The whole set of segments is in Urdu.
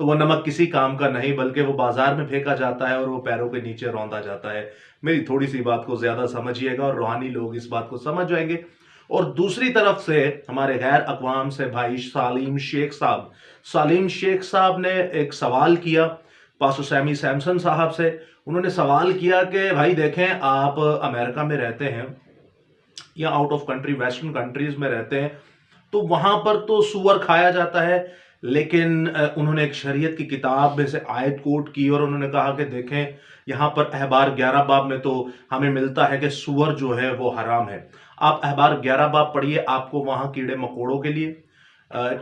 تو وہ نمک کسی کام کا نہیں بلکہ وہ بازار میں پھینکا جاتا ہے اور وہ پیروں کے نیچے روندا جاتا ہے۔ میری تھوڑی سی بات کو زیادہ سمجھیے گا اور روحانی لوگ اس بات کو سمجھ جائیں گے۔ اور دوسری طرف سے ہمارے غیر اقوام سے بھائی سالم شیخ صاحب نے ایک سوال کیا پاسٹر سیمی سیمسن صاحب سے۔ انہوں نے سوال کیا کہ بھائی دیکھیں، آپ امریکہ میں رہتے ہیں یا out of country western countries میں رہتے ہیں، تو وہاں پر تو سور کھایا جاتا ہے، لیکن انہوں نے ایک شریعت کی کتاب میں سے آیت کوٹ کی اور انہوں نے کہا کہ دیکھیں یہاں پر احبار 11 باب میں تو ہمیں ملتا ہے کہ سور جو ہے وہ حرام ہے۔ آپ احبار 11 باب پڑھیے، آپ کو وہاں کیڑے مکوڑوں کے لیے،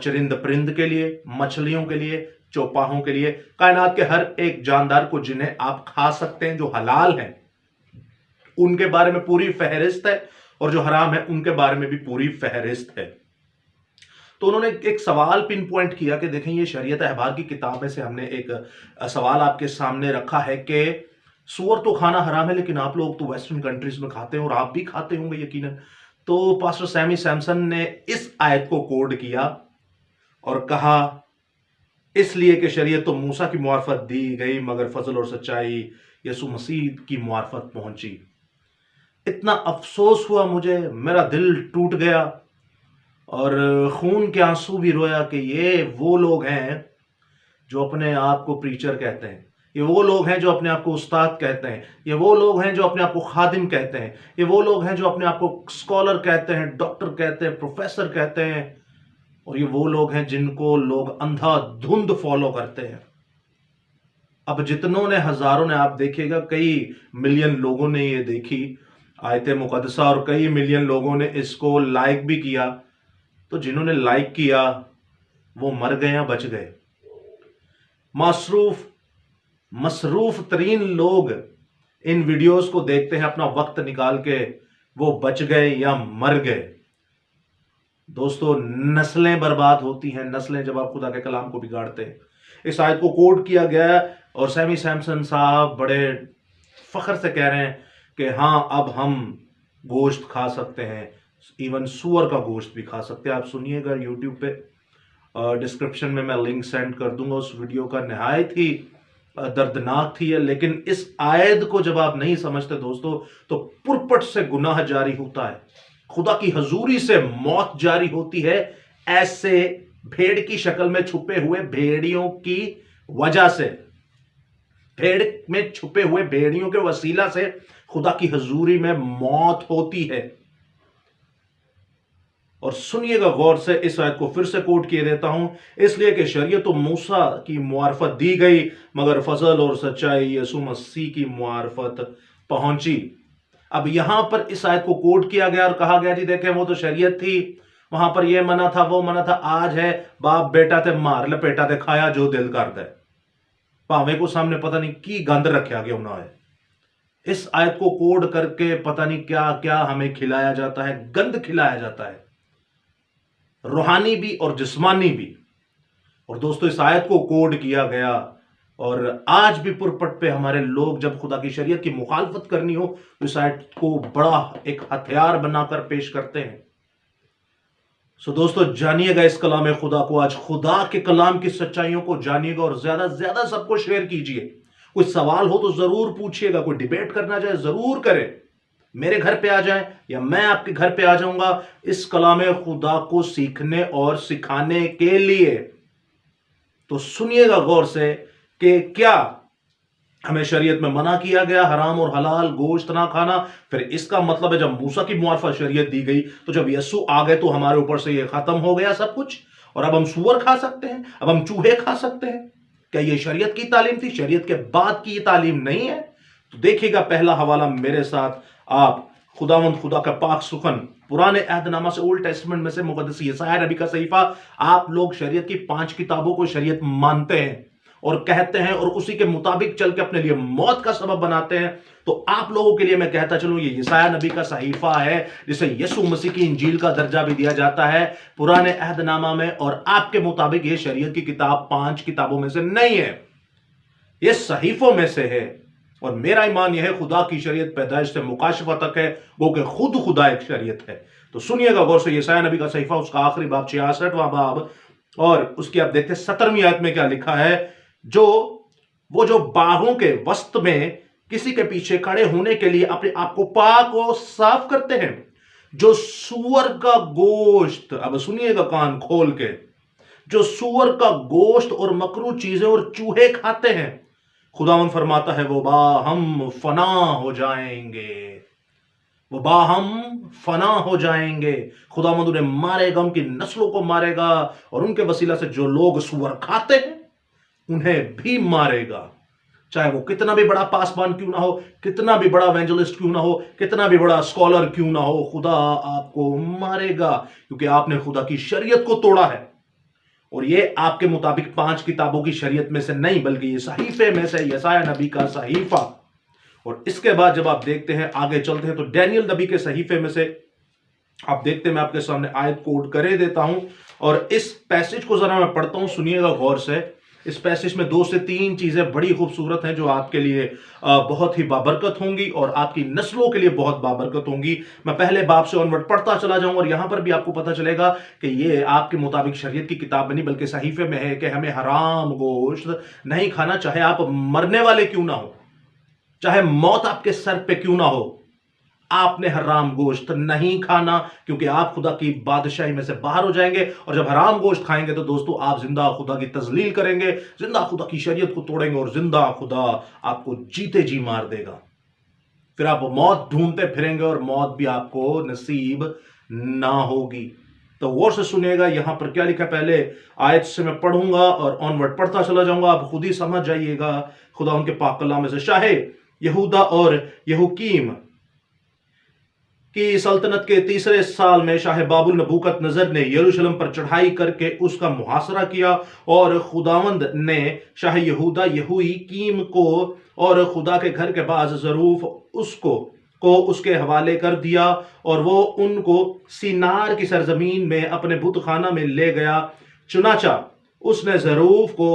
چرند پرند کے لیے، مچھلیوں کے لیے، چوپاہوں کے لیے، کائنات کے ہر ایک جاندار کو جنہیں آپ کھا سکتے ہیں جو حلال ہیں ان کے بارے میں پوری فہرست ہے، اور جو حرام ہے ان کے بارے میں بھی پوری فہرست ہے۔ تو انہوں نے ایک سوال پن پوائنٹ کیا کہ دیکھیں یہ شریعت احبار کی کتاب میں سے ہم نے ایک سوال آپ کے سامنے رکھا ہے کہ سور تو کھانا حرام ہے، لیکن آپ لوگ تو ویسٹرن کنٹریز میں کھاتے ہیں اور آپ بھی کھاتے ہوں گے یقیناً۔ تو پاسٹر سیمی سیمسن نے اس آیت کو کوڈ کیا اور کہا اس لیے کہ شریعت تو موسیٰ کی معرفت دی گئی مگر فضل اور سچائی یسوع مسیح کی معرفت پہنچی۔ اتنا افسوس ہوا مجھے، میرا دل ٹوٹ گیا اور خون کے آنسو بھی رویا کہ یہ وہ لوگ ہیں جو اپنے آپ کو پریچر کہتے ہیں، یہ وہ لوگ ہیں جو اپنے آپ کو استاد کہتے ہیں، یہ وہ لوگ ہیں جو اپنے آپ کو خادم کہتے ہیں، یہ وہ لوگ ہیں جو اپنے آپ کو اسکالر کہتے ہیں، ڈاکٹر کہتے ہیں، پروفیسر کہتے ہیں، اور یہ وہ لوگ ہیں جن کو لوگ اندھا دھند فالو کرتے ہیں۔ اب جتنوں نے، ہزاروں نے، آپ دیکھیے گا کئی ملین لوگوں نے یہ دیکھی آیت مقدسہ اور کئی ملین لوگوں نے اس کو لائک بھی کیا، تو جنہوں نے لائک کیا وہ مر گئے یا بچ گئے؟ مصروف ترین لوگ ان ویڈیوز کو دیکھتے ہیں اپنا وقت نکال کے، وہ بچ گئے یا مر گئے؟ دوستو، نسلیں برباد ہوتی ہیں، نسلیں جب آپ خدا کے کلام کو بگاڑتے ہیں۔ اس آیت کو کوٹ کیا گیا اور سیمی سیمسن صاحب بڑے فخر سے کہہ رہے ہیں کہ ہاں اب ہم گوشت کھا سکتے ہیں، ایون سور کا گوشت بھی کھا سکتے ہیں۔ آپ سنیے گا یوٹیوب پہ، ڈسکرپشن میں لنک سینڈ کر دوں گا اس ویڈیو کا، نہایت ہی دردناک تھی ہے۔ لیکن اس آیت کو جب آپ نہیں سمجھتے دوستو تو پرپٹ سے گناہ جاری ہوتا ہے، خدا کی حضوری سے موت جاری ہوتی ہے، ایسے بھیڑ کی شکل میں چھپے ہوئے بھیڑیوں کی وجہ سے، بھیڑ میں چھپے ہوئے بھیڑیوں کے وسیلہ سے خدا کی حضوری میں موت ہوتی ہے۔ اور سنیے گا غور سے، اس آیت کو پھر سے کوٹ کیے دیتا ہوں، اس لیے کہ شریعت و موسیٰ کی معرفت دی گئی مگر فضل اور سچائی یسوع مسیح کی معرفت پہنچی۔ اب یہاں پر اس آیت کو کوٹ کیا گیا اور کہا گیا جی دیکھیں وہ تو شریعت تھی، وہاں پر یہ منع تھا وہ منع تھا، آج ہے باپ بیٹا تے مار لپیٹا تے کھایا جو دل کرتا ہے، پاوے کو سامنے پتہ نہیں کی گند رکھا گیا ہونا ہے۔ اس آیت کو کوڈ کر کے پتہ نہیں کیا کیا ہمیں کھلایا جاتا ہے، گند کھلایا جاتا ہے، روحانی بھی اور جسمانی بھی۔ اور دوستو اس آیت کو کوڈ کیا گیا اور آج بھی پرپٹ پہ ہمارے لوگ جب خدا کی شریعت کی مخالفت کرنی ہو تو اس آیت کو بڑا ایک ہتھیار بنا کر پیش کرتے ہیں۔ سو دوستو جانیے گا اس کلام خدا کو، آج خدا کے کلام کی سچائیوں کو جانیے گا اور زیادہ سے زیادہ سب کو شیئر کیجئے۔ کوئی سوال ہو تو ضرور پوچھئے گا، کوئی ڈیبیٹ کرنا چاہے ضرور کرے، میرے گھر پہ آ جائیں یا میں آپ کے گھر پہ آ جاؤں گا اس کلام خدا کو سیکھنے اور سکھانے کے لیے۔ تو سنیے گا غور سے کہ کیا ہمیں شریعت میں منع کیا گیا حرام اور حلال گوشت نہ کھانا، پھر اس کا مطلب ہے جب موسیٰ کی معرفت شریعت دی گئی تو جب یسوع آ گئے تو ہمارے اوپر سے یہ ختم ہو گیا سب کچھ، اور اب ہم سور کھا سکتے ہیں، اب ہم چوہے کھا سکتے ہیں؟ کیا یہ شریعت کی تعلیم تھی؟ شریعت کے بعد کی یہ تعلیم نہیں ہے؟ تو دیکھیے گا پہلا حوالہ میرے ساتھ، آپ خداوند خدا کا پاک سخن پرانے عہد نامہ سے، اولڈ ٹیسٹمنٹ میں سے مقدس یسایہ نبی کا صحیفہ۔ آپ لوگ شریعت کی 5 کتابوں کو شریعت مانتے ہیں اور کہتے ہیں اور اسی کے مطابق چل کے اپنے لیے موت کا سبب بناتے ہیں، تو آپ لوگوں کے لیے میں کہتا چلوں یہ یسایہ نبی کا صحیفہ ہے جسے یسوع مسیح کی انجیل کا درجہ بھی دیا جاتا ہے پرانے عہد نامہ میں، اور آپ کے مطابق یہ شریعت کی کتاب 5 کتابوں میں سے نہیں ہے، یہ صحیفوں میں سے ہے۔ اور میرا ایمان یہ ہے خدا کی شریعت پیدائش سے مکاشفہ تک ہے، وہ کہ خود خدا ایک شریعت ہے۔ تو سنیے گا غور سے، یسایہ نبی کا صحیفہ اس کا آخری باب 66واں باب اور اس کی آپ دیکھتے ہیں 17ویں آیت میں کیا لکھا ہے، جو باغوں کے وسط میں کسی کے پیچھے کھڑے ہونے کے لیے اپنے آپ کو پاک و صاف کرتے ہیں، جو سور کا گوشت، اب سنیے گا کان کھول کے، جو سور کا گوشت اور مکروہ چیزیں اور چوہے کھاتے ہیں، خداوند فرماتا ہے وہ باہم فنا ہو جائیں گے، وہ باہم فنا ہو جائیں گے۔ خداوند انہیں مارے گا، ان کی نسلوں کو مارے گا، اور ان کے وسیلہ سے جو لوگ سور کھاتے ہیں انہیں بھی مارے گا، چاہے وہ کتنا بھی بڑا پاسبان کیوں نہ ہو، کتنا بھی بڑا ایونجلسٹ کیوں نہ ہو، کتنا بھی بڑا اسکالر کیوں نہ ہو، خدا آپ کو مارے گا، کیونکہ آپ نے خدا کی شریعت کو توڑا ہے۔ اور یہ آپ کے مطابق 5 کتابوں کی شریعت میں سے نہیں، بلکہ یہ صحیفے میں سے یسایہ نبی کا صحیفہ۔ اور اس کے بعد جب آپ دیکھتے ہیں، آگے چلتے ہیں، تو ڈینیل نبی کے صحیفے میں سے آپ دیکھتے ہیں، میں آپ کے سامنے آیت کوٹ کرے دیتا ہوں، اور اس پیسج کو ذرا میں پڑھتا ہوں، سنیے گا غور سے۔ اس پیسج میں 2 سے 3 چیزیں بڑی خوبصورت ہیں جو آپ کے لیے بہت ہی بابرکت ہوں گی، اور آپ کی نسلوں کے لیے بہت بابرکت ہوں گی۔ میں پہلے باب سے آنورڈ پڑھتا چلا جاؤں، اور یہاں پر بھی آپ کو پتہ چلے گا کہ یہ آپ کے مطابق شریعت کی کتاب میں نہیں بلکہ صحیفے میں ہے کہ ہمیں حرام گوشت نہیں کھانا، چاہے آپ مرنے والے کیوں نہ ہو، چاہے موت آپ کے سر پہ کیوں نہ ہو، آپ نے حرام گوشت نہیں کھانا، کیونکہ آپ خدا کی بادشاہی میں سے باہر ہو جائیں گے۔ اور جب حرام گوشت کھائیں گے تو دوستو آپ زندہ خدا کی تذلیل کریں گے، زندہ خدا کی شریعت کو توڑیں گے، اور زندہ خدا آپ کو جیتے جی مار دے گا۔ پھر آپ موت ڈھونڈتے پھریں گے، اور موت بھی آپ کو نصیب نہ ہوگی۔ تو غور سے سنیے گا یہاں پر کیا لکھا ہے، پہلے آیت سے میں پڑھوں گا اور آنورڈ پڑھتا چلا جاؤں گا، آپ خود ہی سمجھ جائیے گا خدا ان کے پاک کلام میں سے۔ شاہ یہودا اور یہوکیم کی سلطنت کے 3 سال میں شاہ بابل نبوکت نظر نے یروشلم پر چڑھائی کر کے اس کا محاصرہ کیا، اور خداوند نے شاہ یہودا یہویکیم کو اور خدا کے گھر کے بعض ظروف اس کے حوالے کر دیا، اور وہ ان کو سینار کی سرزمین میں اپنے بت خانہ میں لے گیا۔ چنانچہ اس نے ظروف کو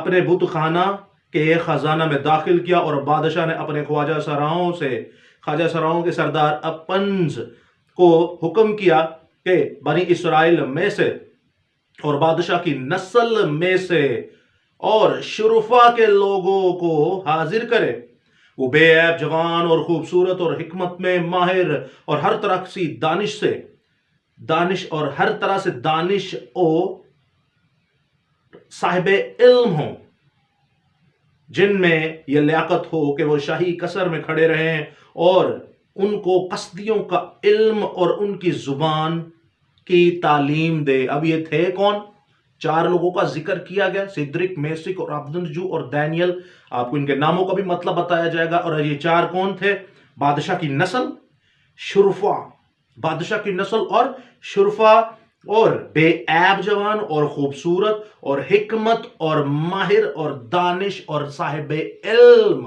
اپنے بت خانہ کے خزانہ میں داخل کیا، اور بادشاہ نے اپنے خواجہ سراؤں کے سردار اپنز کو حکم کیا کہ بنی اسرائیل میں سے اور بادشاہ کی نسل میں سے اور شرفا کے لوگوں کو حاضر کرے، وہ بے عیب جوان اور خوبصورت اور حکمت میں ماہر اور ہر طرح سے دانش او صاحب علم ہوں، جن میں یہ لیاقت ہو کہ وہ شاہی قصر میں کھڑے رہیں، اور ان کو قصدیوں کا علم اور ان کی زبان کی تعلیم دے۔ اب یہ تھے کون؟ 4 لوگوں کا ذکر کیا گیا، سدرک، میسک اور عبدنجو اور دانیل۔ آپ کو ان کے ناموں کا بھی مطلب بتایا جائے گا۔ اور یہ 4 کون تھے؟ بادشاہ کی نسل، شرفا، بادشاہ کی نسل اور شرفا، اور بے عیب جوان اور خوبصورت اور حکمت اور ماہر اور دانش اور صاحب علم۔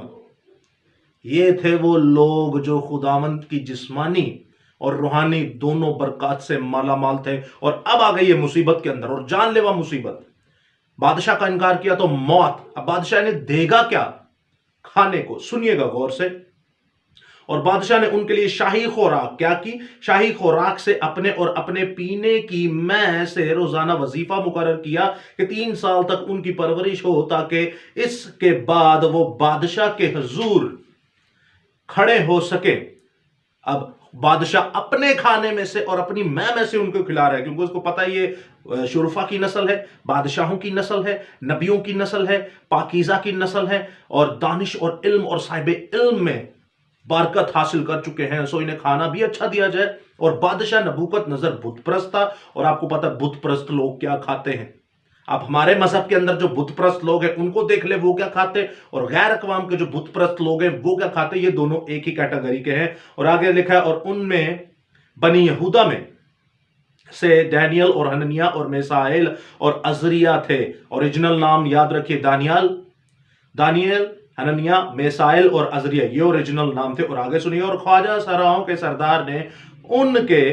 یہ تھے وہ لوگ جو خداوند کی جسمانی اور روحانی دونوں برکات سے مالا مال تھے۔ اور اب آ گئی یہ مصیبت کے اندر، اور جان لیوا مصیبت۔ بادشاہ کا انکار کیا تو موت۔ اب بادشاہ نے دے گا کیا؟ کھانے کو۔ سنیے گا غور سے۔ اور بادشاہ نے ان کے لیے شاہی خوراک کیا کی؟ شاہی خوراک سے اپنے اور اپنے پینے کی میں سے روزانہ وظیفہ مقرر کیا کہ 3 سال تک ان کی پرورش ہو، تاکہ اس کے بعد وہ بادشاہ کے حضور کھڑے ہو سکے۔ اب بادشاہ اپنے کھانے میں سے اور اپنی میں سے ان کو کھلا رہا ہے، کیونکہ اس کو پتہ یہ شرفا کی نسل ہے، بادشاہوں کی نسل ہے، نبیوں کی نسل ہے، پاکیزہ کی نسل ہے، اور دانش اور علم اور صاحب علم میں برکت حاصل کر چکے ہیں، سو انہیں کھانا بھی اچھا دیا جائے۔ اور بادشاہ نبوکت نظر بت پرست تھا، اور آپ کو پتہ بت پرست لوگ کیا کھاتے ہیں۔ اب ہمارے مذہب کے اندر جو بت پرست لوگ ہیں ان کو دیکھ لے وہ کیا کھاتے، اور غیر اقوام کے جو بت پرست لوگ ہیں وہ کیا کھاتے، یہ دونوں ایک ہی کیٹیگری کے ہیں۔ اور آگے لکھا ہے، اور ان میں بنی یہودا میں سے ڈینیل اور حننیہ اور میسائیل اور عزریہ تھے۔ اوریجنل نام یاد رکھیے، دانیل، حننیہ، میسائیل اور عزریہ، یہ اوریجنل نام تھے۔ اور آگے سنیے، اور خواجہ سراؤں کے سردار نے ان کے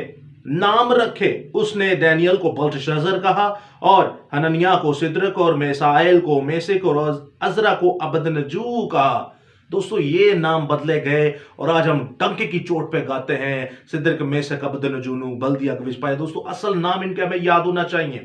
نام رکھے۔ اس نے ڈینیل کو بلتشازر کہا، اور حننیہ کو سدرک، اور میسائیل کو میسک، اور عزرا کو عبدنجو کہا۔ دوستو یہ نام بدلے گئے، اور آج ہم ڈنکے کی چوٹ پہ گاتے ہیں سدرک، میسک، عبدنجو، بلدیا، گوشپائے۔ دوستو اصل نام ان کے ہمیں یاد ہونا چاہیے۔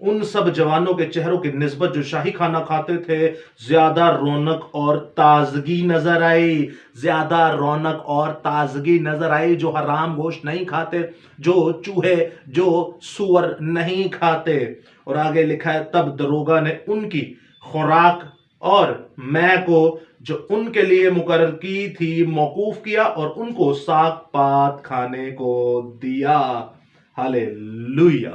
ان سب جوانوں کے چہروں کی نسبت جو شاہی کھانا کھاتے تھے زیادہ رونق اور تازگی نظر آئی، زیادہ رونق اور تازگی نظر آئی، جو حرام گوشت نہیں کھاتے، جو چوہے، جو سور نہیں کھاتے۔ اور آگے لکھا ہے تب دروگا نے ان کی خوراک اور میں کو جو ان کے لیے مقرر کی تھی موقوف کیا اور ان کو ساگ پات کھانے کو دیا۔ ہالےلویا۔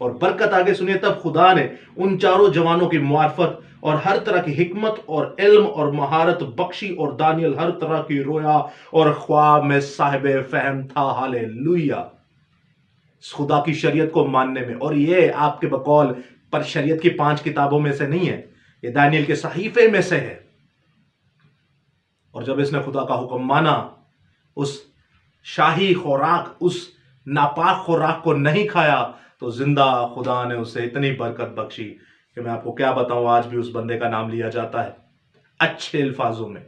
اور برکت آگے سنیے، تب خدا نے ان چاروں جوانوں کی معرفت اور ہر طرح کی حکمت اور علم اور مہارت بخشی، اور دانیل ہر طرح کی رویا اور خواب میں صاحب فہم تھا۔ ہالےلویا۔ خدا کی شریعت کو ماننے میں، اور یہ آپ کے بقول پر شریعت کی 5 کتابوں میں سے نہیں ہے، یہ دانیل کے صحیفے میں سے ہے۔ اور جب اس نے خدا کا حکم مانا، اس شاہی خوراک، اس ناپاک خوراک کو نہیں کھایا، تو زندہ خدا نے اسے اتنی برکت بخشی کہ میں آپ کو کیا بتاؤں، آج بھی اس بندے کا نام لیا جاتا ہے اچھے الفاظوں میں۔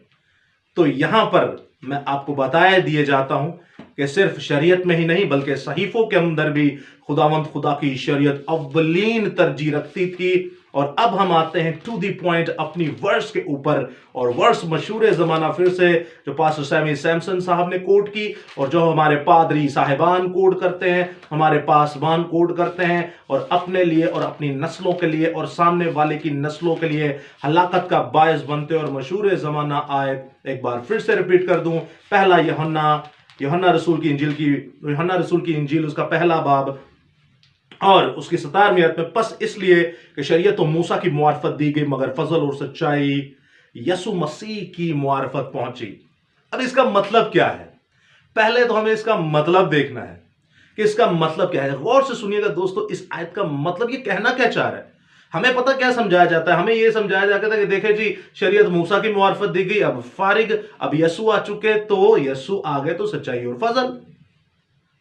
تو یہاں پر میں آپ کو بتائے دیے جاتا ہوں کہ صرف شریعت میں ہی نہیں بلکہ صحیفوں کے اندر بھی خداوند خدا کی شریعت اولین ترجیح رکھتی تھی۔ اور اب ہم آتے ہیں ٹو دی پوائنٹ اپنی ورس کے اوپر، اور ورس مشہور زمانہ پھر سے جو پاسٹر سیمی سیمسن صاحب نے کوٹ کی، اور جو ہمارے پادری صاحبان کوٹ کرتے ہیں، ہمارے پاسبان کوٹ کرتے ہیں، اور اپنے لیے اور اپنی نسلوں کے لیے اور سامنے والے کی نسلوں کے لیے ہلاکت کا باعث بنتے، اور مشہور زمانہ آیت ایک بار پھر سے ریپیٹ کر دوں، پہلا یوحنا رسول کی انجیل اس کا پہلا باب اور اس کی 17ویں آیت میں، پس اس لیے کہ شریعت و موسیٰ کی معرفت دی گئی مگر فضل اور سچائی یسوع مسیح کی معرفت پہنچی۔ اب اس کا مطلب کیا ہے؟ پہلے تو ہمیں اس کا مطلب دیکھنا ہے کہ اس کا مطلب کیا ہے۔ غور سے سنیے گا دوستو، اس آیت کا مطلب یہ کہنا کیا چاہ رہا ہے۔ ہمیں پتہ کیا سمجھایا جاتا ہے؟ ہمیں یہ سمجھایا جاتا ہے کہ دیکھیں جی، شریعت موسیٰ کی معرفت دی گئی، اب فارغ، اب یسوع آ چکے، تو یسوع آ گئے تو سچائی اور فضل،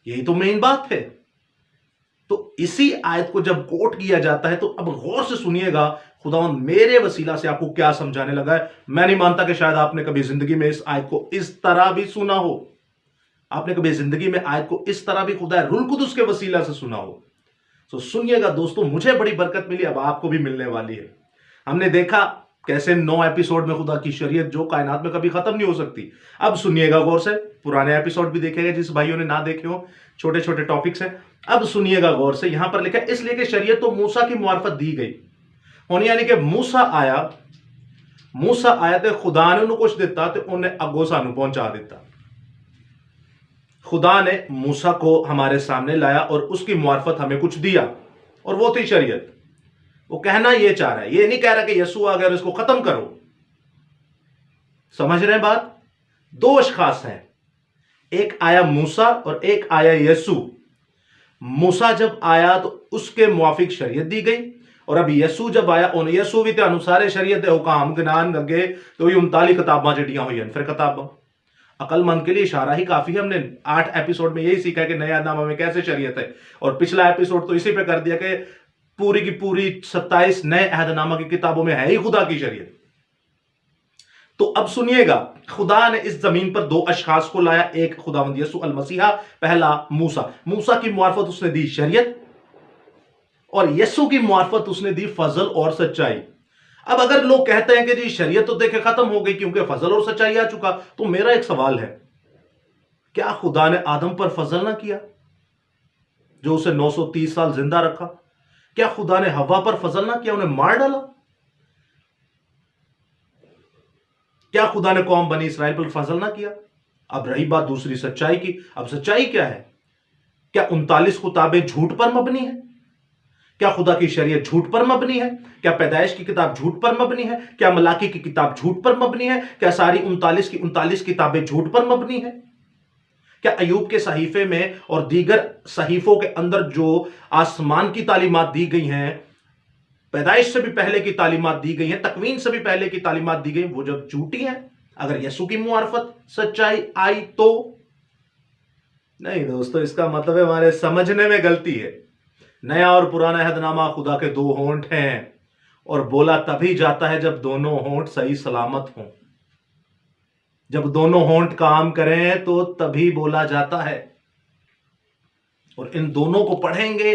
یہی تو مین بات ہے۔ تو اسی آیت کو جب کوٹ کیا جاتا ہے تو اب غور سے سنیے گا خداوند میرے وسیلہ سے آپ کو کیا سمجھانے لگا ہے۔ میں نہیں مانتا کہ شاید آپ نے کبھی زندگی میں اس آیت کو اس طرح بھی سنا ہو، آپ نے کبھی زندگی میں آیت کو اس طرح بھی خدا روح القدس کے وسیلہ سے سنا ہو۔ تو سنیے گا دوستو، مجھے بڑی برکت ملی، اب آپ کو بھی ملنے والی ہے۔ ہم نے دیکھا کیسے 9 ایپیسوڈ میں خدا کی شریعت جو کائنات میں کبھی ختم نہیں ہو سکتی۔ اب سنیے گا غور سے، پرانے ایپیسوڈ بھی دیکھے گا جس بھائیوں نے نہ دیکھے ہو، چھوٹے چھوٹے ٹاپکس ہیں۔ اب سنیے گا غور سے، یہاں پر لکھا ہے اس لیے کہ شریعت تو موسیٰ کی معرفت دی گئی ہونی، یعنی کہ موسیٰ آیا تے خدا نے انہوں کچھ دیتا تے انہیں اگو سانو پہنچا دیتا۔ خدا نے موسیٰ کو ہمارے سامنے لایا اور اس کی معرفت ہمیں کچھ دیا، اور وہ تھی شریعت۔ وہ کہنا یہ چاہ رہا ہے، یہ نہیں کہہ رہا کہ یسوع آ گیا اور اس کو ختم کرو۔ سمجھ رہے ہیں بات؟ 2 اشخاص ہیں، ایک آیا موسیٰ اور ایک آیا یسوع۔ موسیٰ جب آیا تو اس کے موافق شریعت دی گئی، اور اب یسوع جب آیا ان یسوع بھی تے انوسارے شریعت دے حکام گنان گے تو یہ 39 کتاباں جڑیاں ہوئی ہیں، پھر کتاباں عقل مند کے لیے اشارہ ہی کافی ہے۔ ہم نے 8 ایپیسوڈ میں یہی سیکھا کہ نئے عہد نامہ میں کیسے شریعت ہے، اور پچھلا ایپیسوڈ تو اسی پہ کر دیا کہ پوری کی پوری 27 نئے عہد نامہ کی کتابوں میں ہے ہی خدا کی شریعت۔ تو اب سنیے گا، خدا نے اس زمین پر 2 اشخاص کو لایا، ایک خداوند یسوع المسیح، پہلا موسیٰ کی معرفت اس نے دی شریعت، اور یسوع کی معرفت اس نے دی فضل اور سچائی۔ اب اگر لوگ کہتے ہیں کہ جی شریعت تو دیکھے ختم ہو گئی کیونکہ فضل اور سچائی آ چکا، تو میرا ایک سوال ہے، کیا خدا نے آدم پر فضل نہ کیا جو اسے 930 سال زندہ رکھا؟ کیا خدا نے ہوا پر فضل نہ کیا، انہیں مار ڈالا؟ کیا خدا نے قوم بنی اسرائیل پر فضل نہ کیا؟ اب رہی بات دوسری سچائی کی، اب سچائی کیا ہے؟ کیا 39 کتابیں جھوٹ پر مبنی ہیں؟ کیا خدا کی شریعت جھوٹ پر مبنی ہے؟ کیا پیدائش کی کتاب جھوٹ پر مبنی ہے؟ کیا ملاکی کی کتاب جھوٹ پر مبنی ہے؟ کیا ساری 39 کی 39 کتابیں جھوٹ پر مبنی ہیں؟ کیا ایوب کے صحیفے میں اور دیگر صحیفوں کے اندر جو آسمان کی تعلیمات دی گئی ہیں، پیدائش سے بھی پہلے کی تعلیمات دی گئی ہیں، تکوین سے بھی پہلے کی تعلیمات دی گئی ہیں، وہ جب جھوٹی ہیں؟ اگر یسوع کی معرفت سچائی آئی تو نہیں دوستو، اس کا مطلب ہے ہمارے سمجھنے میں غلطی ہے۔ نیا اور پرانا عہد نامہ خدا کے 2 ہونٹ ہیں، اور بولا تبھی جاتا ہے جب دونوں ہونٹ صحیح سلامت ہوں۔ جب دونوں ہونٹ کام کریں تو تبھی بولا جاتا ہے، اور ان دونوں کو پڑھیں گے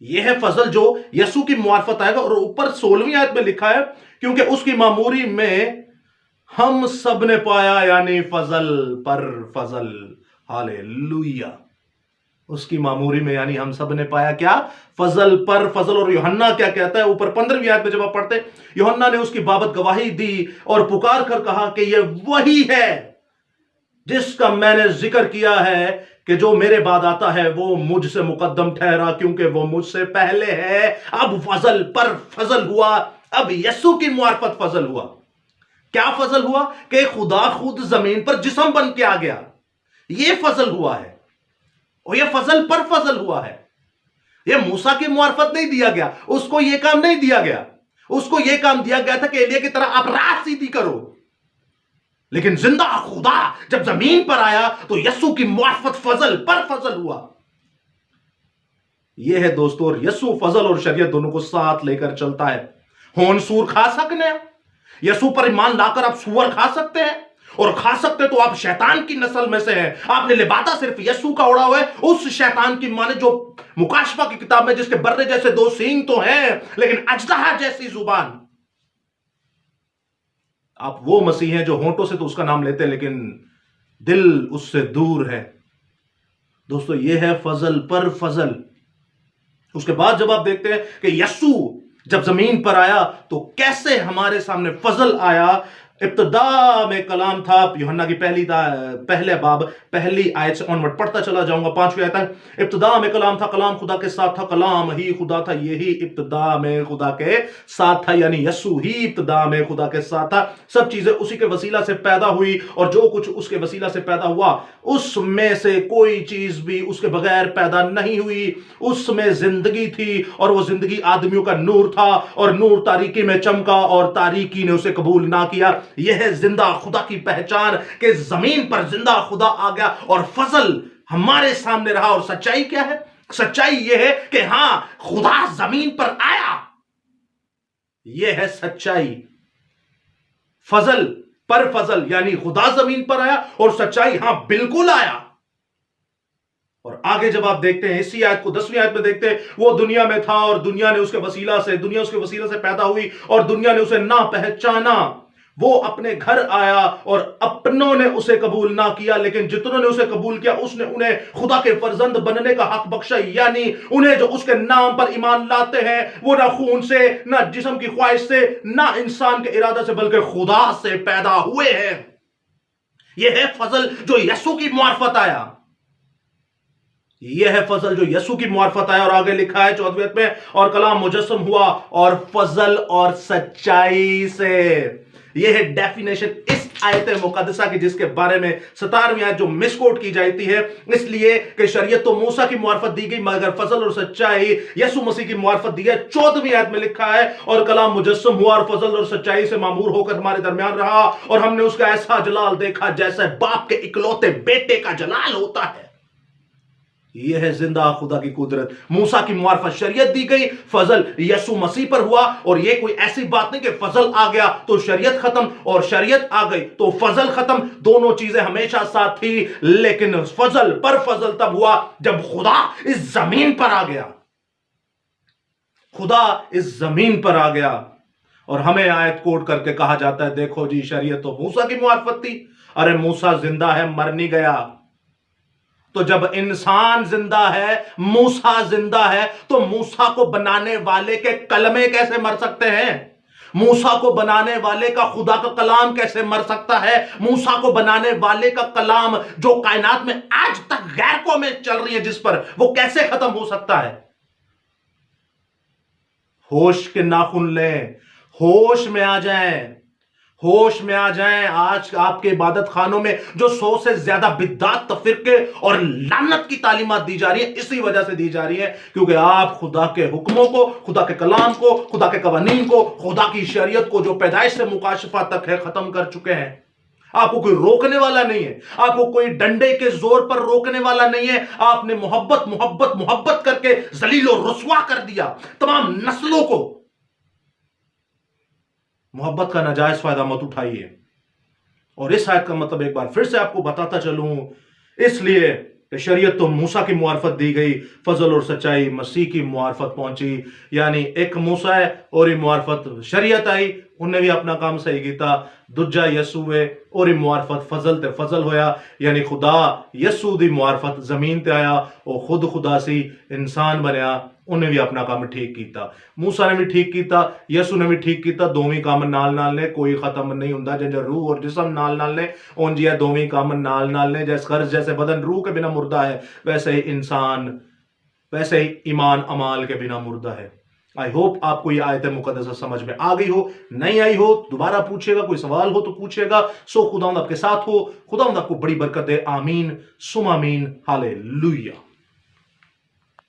یہ ہے فضل جو یسوع کی معرفت آئے گا. اور اوپر 16ویں آیت میں لکھا ہے کیونکہ اس کی معموری میں ہم سب نے پایا، یعنی فضل پر فضل. ہالےلویا. اس کی معموری میں یعنی ہم سب نے پایا کیا؟ فضل پر فضل. اور یوحنا کیا کہتا ہے اوپر 15ویں آیت میں جب آپ پڑھتے، یوحنا نے اس کی بابت گواہی دی اور پکار کر کہا کہ یہ وہی ہے جس کا میں نے ذکر کیا ہے کہ جو میرے بعد آتا ہے وہ مجھ سے مقدم ٹھہرا کیونکہ وہ مجھ سے پہلے ہے. اب فضل پر فضل ہوا. اب یسوع کی معرفت فضل ہوا. کیا فضل ہوا؟ کہ خدا خود زمین پر جسم بن کے آ گیا. یہ فضل ہوا ہے. اور یہ فضل پر فضل ہوا ہے. یہ موسیٰ کی معرفت نہیں دیا گیا، اس کو یہ کام نہیں دیا گیا. اس کو یہ کام دیا گیا تھا کہ ایلیا کی طرح آپ راہ سیدھی کرو. لیکن زندہ خدا جب زمین پر آیا تو یسوع کی معرفت فضل پر فضل ہوا. یہ ہے دوستو. اور یسوع فضل اور شریعت دونوں کو ساتھ لے کر چلتا ہے. ہون سور کھا سکنے ہیں، یسوع پر ایمان لا کر آپ سور کھا سکتے ہیں، اور کھا سکتے تو آپ شیطان کی نسل میں سے ہیں. آپ نے لبادہ صرف یسوع کا اڑا ہوا ہے، اس شیطان کی مانے جو مکاشفہ کی کتاب میں جس کے برے جیسے 2 سینگ تو ہیں لیکن اژدہا جیسی زبان. آپ وہ مسیح ہیں جو ہونٹوں سے تو اس کا نام لیتے ہیں لیکن دل اس سے دور ہے. دوستو یہ ہے فضل پر فضل. اس کے بعد جب آپ دیکھتے ہیں کہ یسوع جب زمین پر آیا تو کیسے ہمارے سامنے فضل آیا. ابتدا میں کلام تھا. یوحنا کی پہلے باب پہلی آیت سے آنورڈ پڑھتا چلا جاؤں گا 5ویں آیت تک. ابتدا میں کلام تھا، کلام خدا کے ساتھ تھا، کلام ہی خدا تھا، یہی ابتدا میں خدا کے ساتھ تھا. یعنی یسوع ہی ابتدا میں خدا کے ساتھ تھا. سب چیزیں اسی کے وسیلہ سے پیدا ہوئی اور جو کچھ اس کے وسیلہ سے پیدا ہوا اس میں سے کوئی چیز بھی اس کے بغیر پیدا نہیں ہوئی. اس میں زندگی تھی اور وہ زندگی آدمیوں کا نور تھا اور نور تاریکی میں چمکا اور تاریکی نے اسے قبول نہ کیا. یہ ہے زندہ خدا کی پہچان کہ زمین پر زندہ خدا آ گیا اور فضل ہمارے سامنے رہا. اور سچائی کیا ہے؟ سچائی یہ ہے کہ ہاں خدا زمین پر آیا. یہ ہے سچائی. فضل پر فضل یعنی خدا زمین پر آیا اور سچائی ہاں بالکل آیا. اور آگے جب آپ دیکھتے ہیں اسی آیت کو 10ویں آیت میں دیکھتے ہیں، وہ دنیا میں تھا اور دنیا نے اس کے وسیلہ سے پیدا ہوئی اور دنیا نے اسے نہ پہچانا. وہ اپنے گھر آیا اور اپنوں نے اسے قبول نہ کیا، لیکن جتنوں نے اسے قبول کیا اس نے انہیں خدا کے فرزند بننے کا حق بخشا. یعنی انہیں جو اس کے نام پر ایمان لاتے ہیں وہ نہ خون سے، نہ جسم کی خواہش سے، نہ انسان کے ارادہ سے، بلکہ خدا سے پیدا ہوئے ہیں. یہ ہے فضل جو یسوع کی معرفت آیا. یہ ہے فضل جو یسوع کی معرفت آیا. اور آگے لکھا ہے 14ویں آیت میں، اور کلام مجسم ہوا اور فضل اور سچائی سے. یہ ہے ڈیفینیشن اس آیت مقدسہ کی جس کے بارے میں 17ویں آیت جو مس کوٹ کی جاتی ہے، اس لیے کہ شریعت تو موسیٰ کی معرفت دی گئی مگر فضل اور سچائی یسوع مسیح کی معرفت دی ہے. 14ویں آیت میں لکھا ہے، اور کلام مجسم ہوا اور فضل اور سچائی سے معمور ہو کر ہمارے درمیان رہا اور ہم نے اس کا ایسا جلال دیکھا جیسے باپ کے اکلوتے بیٹے کا جلال ہوتا ہے. یہ ہے زندہ خدا کی قدرت. موسیٰ کی معرفت شریعت دی گئی، فضل یسوع مسیح پر ہوا. اور یہ کوئی ایسی بات نہیں کہ فضل آ گیا تو شریعت ختم اور شریعت آ گئی تو فضل ختم. دونوں چیزیں ہمیشہ ساتھ تھی، لیکن فضل پر فضل تب ہوا جب خدا اس زمین پر آ گیا. خدا اس زمین پر آ گیا اور ہمیں آیت کوٹ کر کے کہا جاتا ہے دیکھو جی شریعت تو موسیٰ کی معرفت تھی. ارے موسیٰ زندہ ہے، مر نہیں گیا. تو جب انسان زندہ ہے، موسیٰ زندہ ہے، تو موسیٰ کو بنانے والے کے کلمے کیسے مر سکتے ہیں؟ موسیٰ کو بنانے والے کا خدا کا کلام کیسے مر سکتا ہے؟ موسیٰ کو بنانے والے کا کلام جو کائنات میں آج تک غیرکوں میں چل رہی ہے جس پر، وہ کیسے ختم ہو سکتا ہے؟ ہوش کے ناخن لیں، ہوش میں آ جائیں، ہوش میں آ جائیں. آج آپ کے عبادت خانوں میں جو 100 سے زیادہ بدعت، تفرقے اور لعنت کی تعلیمات دی جا رہی ہیں، اسی وجہ سے دی جا رہی ہیں کیونکہ آپ خدا کے حکموں کو، خدا کے کلام کو، خدا کے قوانین کو، خدا کی شریعت کو جو پیدائش سے مکاشفہ تک ہے ختم کر چکے ہیں. آپ کو کوئی روکنے والا نہیں ہے، آپ کو کوئی ڈنڈے کے زور پر روکنے والا نہیں ہے. آپ نے محبت محبت محبت کر کے ذلیل و رسوا کر دیا تمام نسلوں کو. محبت کا ناجائز فائدہ مت اٹھائیے. اور اس آیت کا مطلب ایک بار پھر سے آپ کو بتاتا چلوں، اس لیے کہ شریعت تو موسیٰ کی معرفت دی گئی، فضل اور سچائی مسیح کی معرفت پہنچی، یعنی ایک موسیٰ ہے اور یہ معرفت شریعت آئی، انہیں بھی اپنا کام صحیح کیتا، دوجا یسو ہے اور یہ معرفت فضل تے فضل ہویا، یعنی خدا یسو دی معرفت زمین تے آیا اور خود خدا سی انسان بنیا، انہیں بھی اپنا کام ٹھیک کیتا، موسیٰ نے بھی ٹھیک کیتا، یسو نے بھی ٹھیک کیتا، دوویں کام نال نال نے، کوئی ختم نہیں ہوندا، جنجا روح اور جسم نال نال نے، اون جیا دوویں کام نال نال نے، جیسے قرض جیسے بدن روح کے بنا مردہ ہے، ویسے ہی انسان، ویسے ہی ایمان عمال کے بنا مردہ ہے۔ آئی ہوپ آپ کو یہ آیت مقدسہ سمجھ میں آ گئی ہو، نہیں آئی ہو دوبارہ پوچھے گا، کوئی سوال ہو تو پوچھے گا۔ سو خداوند آپ کے ساتھ ہو، خداوند آپ کو بڑی برکت دے، آمین سم آمین، ہالے لویا۔